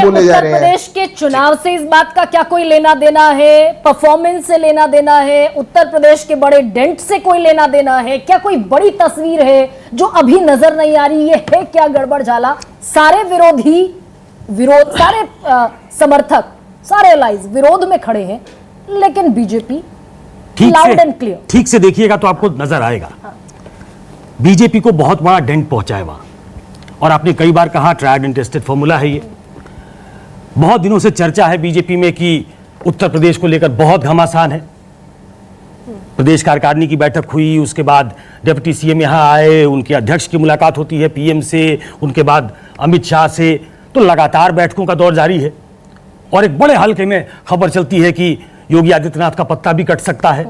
बोले जा रहे हैं। उत्तर प्रदेश के चुनाव से इस बात का क्या कोई लेना देना है? परफॉर्मेंस से लेना देना है? उत्तर प्रदेश के बड़े डेंट से कोई लेना देना है? क्या कोई बड़ी तस्वीर है जो अभी नजर नहीं आ रही? ये है क्या गड़बड़ झाला? सारे सारे समर्थक, सारे एलाइज विरोध में खड़े हैं, लेकिन बीजेपी लाउड एंड क्लियर। ठीक से देखिएगा तो आपको नजर आएगा। बीजेपी को बहुत बड़ा डेंट पहुंचा है वहां, और आपने कई बार कहा ट्राइड एंड टेस्टेड फॉर्मूला है ये। बहुत दिनों से चर्चा है बीजेपी में कि उत्तर प्रदेश को लेकर बहुत घमासान है। प्रदेश कार्यकारिणी की बैठक हुई, उसके बाद डिप्टी सीएम यहां आए, उनके अध्यक्ष की मुलाकात होती है पीएम से, उनके बाद अमित शाह से, तो लगातार बैठकों का दौर जारी है। और एक बड़े हल्के में खबर चलती है कि योगी आदित्यनाथ का पत्ता भी कट सकता है,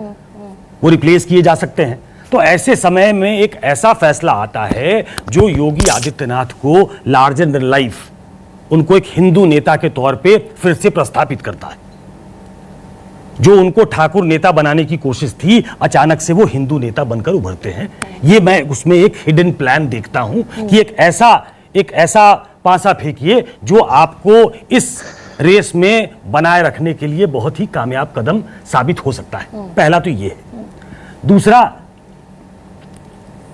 वो रिप्लेस किए जा सकते हैं। तो ऐसे समय में एक ऐसा फैसला आता है जो योगी आदित्यनाथ को लार्जर देन लाइफ, उनको एक हिंदू नेता के तौर पे फिर से प्रस्थापित करता है। जो उनको ठाकुर नेता बनाने की कोशिश थी, अचानक से वो हिंदू नेता बनकर उभरते हैं। ये मैं उसमें एक हिडन प्लान देखता हूं कि एक ऐसा पासा फेंकिए जो आपको इस रेस में बनाए रखने के लिए बहुत ही कामयाब कदम साबित हो सकता है। पहला तो ये है। दूसरा,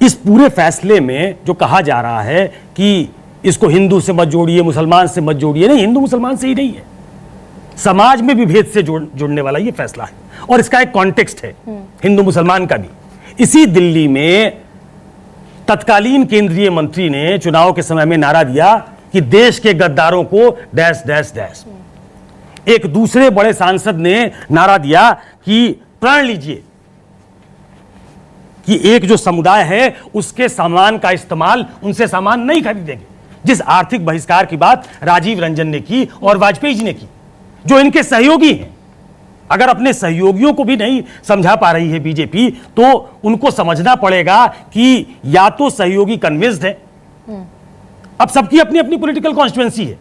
इस पूरे फैसले में जो कहा जा रहा है कि इसको हिंदू से मत जोड़िए, मुसलमान से मत जोड़िए, नहीं, हिंदू मुसलमान से ही नहीं है, समाज में भी भेद से जुड़ने वाला ये फैसला है। और इसका एक कॉन्टेक्स्ट है हिंदू मुसलमान का भी। इसी दिल्ली में तत्कालीन केंद्रीय मंत्री ने चुनाव के समय में नारा दिया कि देश के गद्दारों को डैश डैश डैश। एक दूसरे बड़े सांसद ने नारा दिया कि प्रण लीजिए कि एक जो समुदाय है उसके सामान का इस्तेमाल, उनसे सामान नहीं खरीदेंगे। जिस आर्थिक बहिष्कार की बात राजीव रंजन ने की और वाजपेयी जी ने की, जो इनके सहयोगी हैं। अगर अपने सहयोगियों को भी नहीं समझा पा रही है बीजेपी, तो उनको समझना पड़ेगा कि या तो सहयोगी कन्विंस्ड है, अब सबकी अपनी अपनी पॉलिटिकल कॉन्स्टिट्यूएंसी है,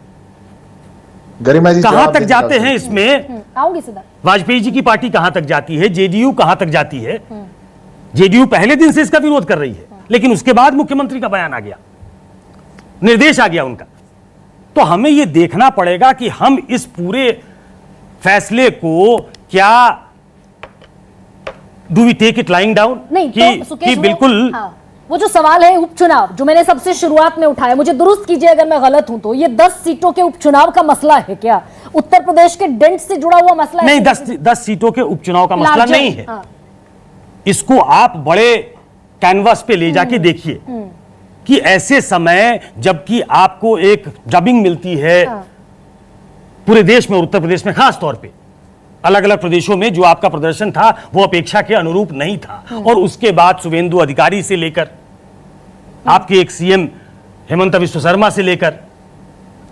गरिमा जी कहां तक जाते हैं इसमें। आऊंगी सिद्धार्थ। वाजपेयी जी की पार्टी कहां तक जाती है, जेडीयू कहां तक जाती है। जेडीयू पहले दिन से इसका विरोध कर रही है, लेकिन उसके बाद मुख्यमंत्री का बयान आ गया, निर्देश आ गया उनका। तो हमें यह देखना पड़ेगा कि हम इस पूरे फैसले को क्या do we take it lying down, नहीं कि बिल्कुल वो जो सवाल है उपचुनाव, जो मैंने सबसे शुरुआत में उठाया, मुझे दुरुस्त कीजिए अगर मैं गलत हूं, तो ये 10 सीटों के उपचुनाव का मसला है क्या? उत्तर प्रदेश के डेंट से जुड़ा हुआ मसला है? नहीं, 10 सीटों के उपचुनाव का मसला नहीं है। इसको आप बड़े कैनवास पे ले जाके देखिए कि ऐसे समय जबकि आपको एक डबिंग मिलती है पूरे देश में, उत्तर प्रदेश में खास तौर पे, अलग अलग प्रदेशों में जो आपका प्रदर्शन था वो अपेक्षा के अनुरूप नहीं था, और उसके बाद शुभेंदु अधिकारी से लेकर आपके एक सीएम हेमंत बिश्व शर्मा से लेकर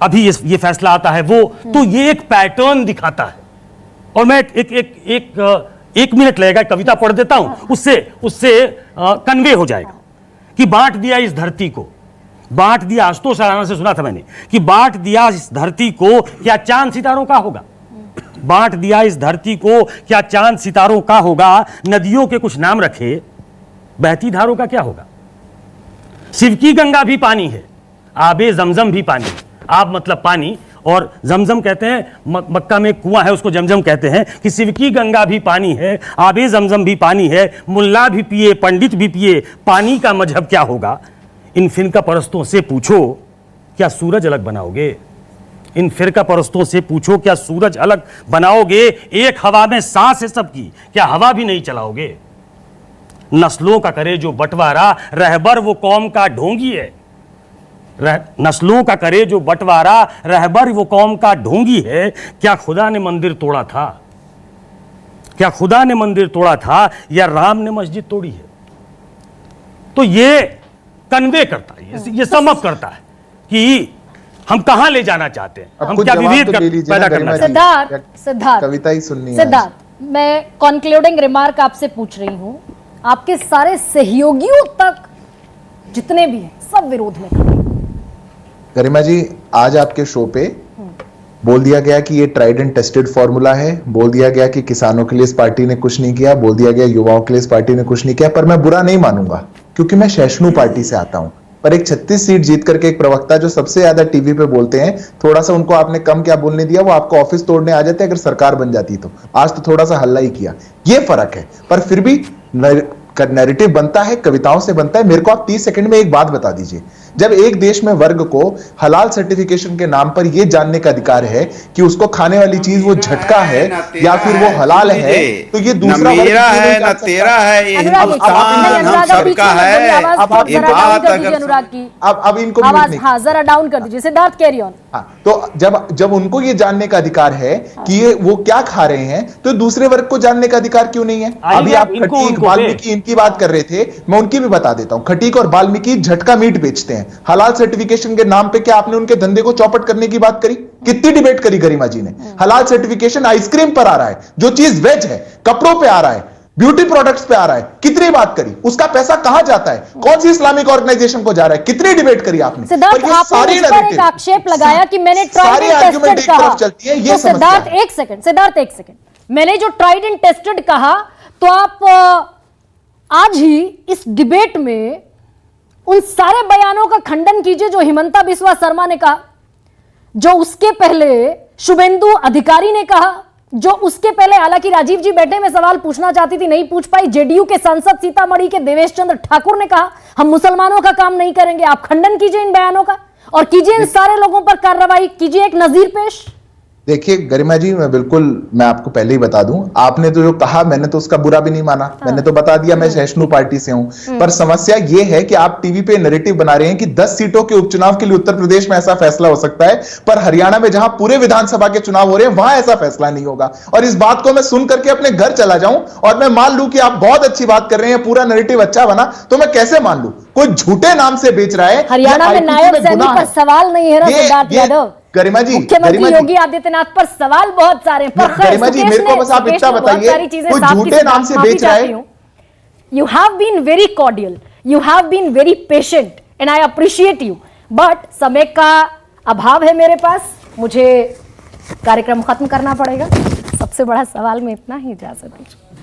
अभी ये फैसला आता है वो, तो ये एक पैटर्न दिखाता है। और मैं एक मिनट लगेगा, कविता पढ़ देता हूं, उससे कन्वे हो जाएगा कि बांट दिया इस धरती को, बांट दिया, आशुतोष राणा से सुना था मैंने, कि बांट दिया इस धरती को क्या चांद सितारों का होगा, बांट दिया इस धरती को क्या चांद सितारों का होगा, नदियों के कुछ नाम रखे, बहती धारों का क्या होगा। शिव की गंगा भी पानी है, आबे जमजम भी पानी है। आब मतलब पानी, और जमजम कहते हैं, मक्का में कुआं है उसको जमजम कहते हैं, कि शिव की गंगा भी पानी है, आबे जमजम भी पानी है, मुल्ला भी पिए पंडित भी पिए, पानी का मजहब क्या होगा। इन फिरका परस्तों से पूछो क्या सूरज अलग बनाओगे, इन फिरका परस्तों से पूछो क्या सूरज अलग बनाओगे, एक हवा में सांस है सबकी, क्या हवा भी नहीं चलाओगे। नस्लों का करे जो बंटवारा, रहबर वो कौम का ढोंगी है, नस्लों का करे जो बंटवारा, रहबर वो कौम का ढोंगी है। क्या खुदा ने मंदिर तोड़ा था, क्या खुदा ने मंदिर तोड़ा था, या राम ने मस्जिद तोड़ी है। तो ये कन्वे करता है, ये सम अप करता है कि हम कहां ले जाना चाहते हैं, हम क्या विभेद पैदा करना चाहते हैं। सिद्धार्थ, कविता ही सुननी है। सिद्धार्थ, मैं कॉन्क्लूडिंग रिमार्क आपसे पूछ रही हूं, आपके सारे सहयोगियों तक जितने भी हैं सब विरोध में खड़े। गरिमा जी, आज आपके शो पे बोल दिया गया कि ये ट्राइड एंड टेस्टेड फॉर्मूला है, बोल दिया गया कि किसानों के लिए इस पार्टी ने कुछ नहीं किया, बोल दिया गया युवाओं के लिए इस पार्टी ने कुछ नहीं किया, पर मैं बुरा नहीं मानूंगा क्योंकि मैं सहिष्णु पार्टी से आता हूं। पर एक 36 सीट जीत करके एक प्रवक्ता जो सबसे ज्यादा टीवी पे बोलते हैं, थोड़ा सा उनको आपने कम क्या बोलने दिया, वो आपको ऑफिस तोड़ने आ जाते अगर सरकार बन जाती तो। आज तो थोड़ा सा हल्ला ही किया, ये फर्क है। पर फिर भी नैरेटिव बनता है, कविताओं से बनता है। मेरे को आप 30 सेकंड में एक बात बता दीजिए, जब एक देश में वर्ग को हलाल सर्टिफिकेशन के नाम पर यह जानने का अधिकार है कि उसको खाने वाली चीज वो झटका है या फिर वो हलाल है, तो ये दूसरा वर्ग मेरा है ना तेरा है, ये हिंदुस्तान सबका है। अब इनको आवाज हाँ जरा डाउन कर दीजिए। Siddharth carry on. हाँ, तो जब उनको ये जानने का अधिकार है कि ये वो क्या खा रहे हैं, तो दूसरे वर्ग को जानने का अधिकार क्यों नहीं है? अभी आप खटीक वाल्मीकि इनकी बात कर रहे थे, मैं उनकी भी बता देता हूं। खटीक और वाल्मीकि झटका मीट बेचते हैं, हलाल सर्टिफिकेशन के नाम पे क्या आपने उनके धंधे को चौपट करने की बात करी? कितनी डिबेट करी गरिमा जी ने? हलाल सर्टिफिकेशन आइसक्रीम पर आ रहा है, जो चीज वेज है, कपड़ों पे आ रहा है, ब्यूटी प्रोडक्ट्स पे आ रहा है, कितनी बात करी? उसका पैसा कहां जाता है? कौन सी इस्लामिक ऑर्गेनाइजेशन को जा रहा है? कितनी डिबेट करी आपने? सिद्धार्थ, आपने मुझ पर एक आक्षेप लगाया कि मैंने ट्राइड एंड टेस्टेड कहा। चलती है, ये तो सिद्धार्थ एक सेकंड, मैंने जो ट्राइड एंड टेस्टेड कहा, तो आप आज ही इस डिबेट में उन सारे बयानों का खंडन कीजिए जो हिमंता बिस्वा शर्मा ने कहा, जो उसके पहले शुभेंदु अधिकारी ने कहा, जो उसके पहले, हालांकि राजीव जी बैठे, में सवाल पूछना चाहती थी, नहीं पूछ पाई, जेडीयू के सांसद सीतामढ़ी के देवेश चंद्र ठाकुर ने कहा हम मुसलमानों का काम नहीं करेंगे। आप खंडन कीजिए इन बयानों का और कीजिए इन सारे लोगों पर कार्रवाई, कीजिए एक नजीर पेश। देखिए गरिमा जी, मैं आपको पहले ही बता दूं, आपने तो जो कहा मैंने तो उसका बुरा भी नहीं माना। मैंने तो बता दिया मैं सहिष्णु पार्टी से हूं। पर समस्या ये है कि आप टीवी पे नैरेटिव बना रहे हैं कि 10 सीटों के उपचुनाव के लिए उत्तर प्रदेश में ऐसा फैसला हो सकता है, पर हरियाणा में जहां पूरे विधानसभा के चुनाव हो रहे हैं वहां ऐसा फैसला नहीं होगा। और इस बात को मैं सुन करके अपने घर चला जाऊं और मैं मान लूं कि आप बहुत अच्छी बात कर रहे हैं, पूरा नैरेटिव अच्छा बना, तो मैं कैसे मान लूं? कोई झूठे नाम से बेच रहा है। हरियाणा में नायब सैनिक पर सवाल नहीं है ना सिद्धार्थ यादव। गरिमा जी, मुख्यमंत्री योगी आदित्यनाथ पर सवाल बहुत सारे हैं, पर गरिमा जी मेरे को बस आप इतना बताइए, कोई झूठे नाम से बेच रहा है? You have been very cordial, you have been very patient and I appreciate you, but समय का अभाव है मेरे पास, मुझे कार्यक्रम खत्म करना पड़ेगा। सबसे बड़ा सवाल में इतना ही, इजाजत दीजिए।